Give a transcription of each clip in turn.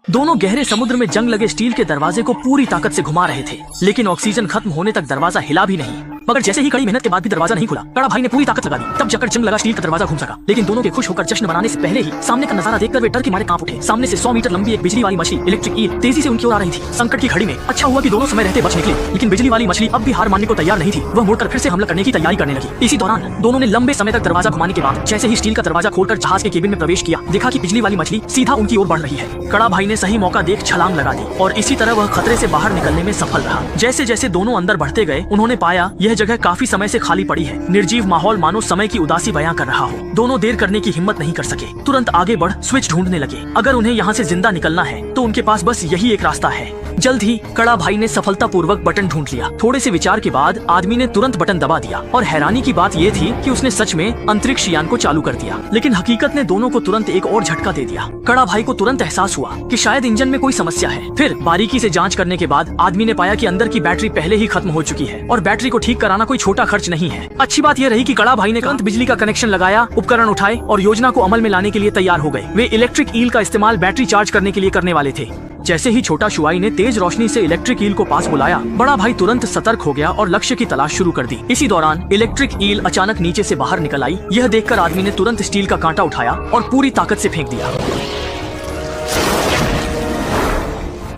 दोनों गहरे समुद्र में जंग लगे स्टील के दरवाजे को पूरी ताकत से घुमा रहे थे, लेकिन ऑक्सीजन खत्म होने तक दरवाजा हिला भी नहीं। मगर जैसे ही कड़ी मेहनत के बाद भी दरवाजा नहीं खुला, कड़ा भाई ने पूरी ताकत लगा दी। तब जाकर जंग लगा स्टील का दरवाजा घूम सका। लेकिन दोनों के खुश होकर जश्न मनाने से पहले ही सामने का नजारा देखकर वे डर के मारे कांप उठे। सामने से 100 मीटर लंबी एक बिजली वाली मछली इलेक्ट्रिक ईल तेजी से उनकी ओर आ रही थी। संकट की घड़ी में अच्छा हुआ कि दोनों समय रहते बच निकले, लेकिन बिजली वाली मछली अब भी हार मानने को तैयार नहीं थी। वह मुड़कर फिर से हमला करने की तैयारी करने लगी। इसी दौरान दोनों ने लंबे समय तक दरवाजा घुमाने के बाद जैसे ही स्टील का दरवाजा खोलकर जहाज के केबिन में प्रवेश किया, देखा कि बिजली वाली मछली सीधा उनकी ओर बढ़ रही है। कड़ा भाई ने सही मौका देख छलांग लगा दी और इसी तरह वह खतरे से बाहर निकलने में सफल रहा। जैसे जैसे दोनों अंदर बढ़ते गए, उन्होंने पाया यह जगह काफी समय से खाली पड़ी है। निर्जीव माहौल मानो समय की उदासी बयां कर रहा हो। दोनों देर करने की हिम्मत नहीं कर सके, तुरंत आगे बढ़ स्विच ढूंढने लगे। अगर उन्हें यहाँ से जिंदा निकलना है तो उनके पास बस यही एक रास्ता है। जल्द ही कड़ा भाई ने सफलतापूर्वक बटन ढूंढ लिया। थोड़े से विचार के बाद आदमी ने तुरंत बटन दबा दिया और हैरानी की बात यह थी कि उसने सच में अंतरिक्ष यान को चालू कर दिया। लेकिन हकीकत ने दोनों को तुरंत एक और झटका दे दिया। कड़ा भाई को तुरंत एहसास हुआ कि शायद इंजन में कोई समस्या है। फिर बारीकी से जांच करने के बाद आदमी ने पाया कि अंदर की बैटरी पहले ही खत्म हो चुकी है और बैटरी को ठीक कराना कोई छोटा खर्च नहीं है। अच्छी बात यह रही कि कड़ा भाई ने तुरंत बिजली का कनेक्शन लगाया, उपकरण उठाए और योजना को अमल में लाने के लिए तैयार हो गए। वे इलेक्ट्रिक ईल का इस्तेमाल बैटरी चार्ज करने के लिए करने वाले थे। जैसे ही छोटा शुआई ने तेज रोशनी से इलेक्ट्रिक ईल को पास बुलाया, बड़ा भाई तुरंत सतर्क हो गया और लक्ष्य की तलाश शुरू कर दी। इसी दौरान इलेक्ट्रिक ईल अचानक नीचे से बाहर निकल आई। यह देखकर आदमी ने तुरंत स्टील का कांटा उठाया और पूरी ताकत से फेंक दिया।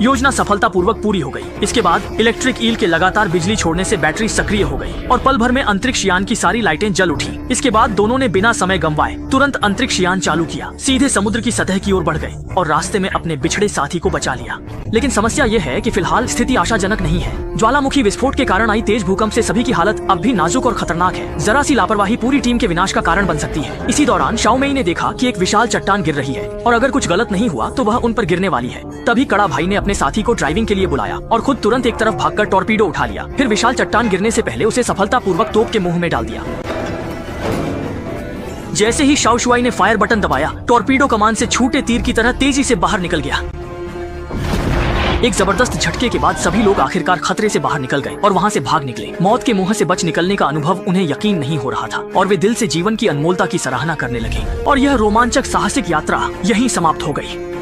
योजना सफलतापूर्वक पूरी हो गई। इसके बाद इलेक्ट्रिक ईल के लगातार बिजली छोड़ने से बैटरी सक्रिय हो गई और पल भर में अंतरिक्ष यान की सारी लाइटें जल उठी। इसके बाद दोनों ने बिना समय गंवाए तुरंत अंतरिक्ष यान चालू किया, सीधे समुद्र की सतह की ओर बढ़ गए और रास्ते में अपने बिछड़े साथी को बचा लिया। लेकिन समस्या ये है कि फिलहाल स्थिति आशाजनक नहीं है। ज्वालामुखी विस्फोट के कारण आई तेज भूकंप से सभी की हालत अब भी नाजुक और खतरनाक है। जरा सी लापरवाही पूरी टीम के विनाश का कारण बन सकती है। इसी दौरान शाओमेई ने देखा कि एक विशाल चट्टान गिर रही है और अगर कुछ गलत नहीं हुआ तो वह उन पर गिरने वाली है। तभी कड़ा भाई ने अपने साथी को ड्राइविंग के लिए बुलाया और खुद तुरंत एक तरफ भागकर टॉर्पीडो उठा लिया। फिर विशाल चट्टान गिरने से पहले उसे सफलतापूर्वक तोप के मुंह में डाल दिया। जैसे ही शाओ शुआई ने फायर बटन दबाया, टॉर्पीडो कमान से छूटे तीर की तरह तेजी से बाहर निकल गया। एक जबरदस्त झटके के बाद सभी लोग आखिरकार खतरे से बाहर निकल गए और वहां से भाग निकले। मौत के मुंह से बच निकलने का अनुभव उन्हें यकीन नहीं हो रहा था और वे दिल से जीवन की अनमोलता की सराहना करने लगे। और यह रोमांचक साहसिक यात्रा यहीं समाप्त हो गई।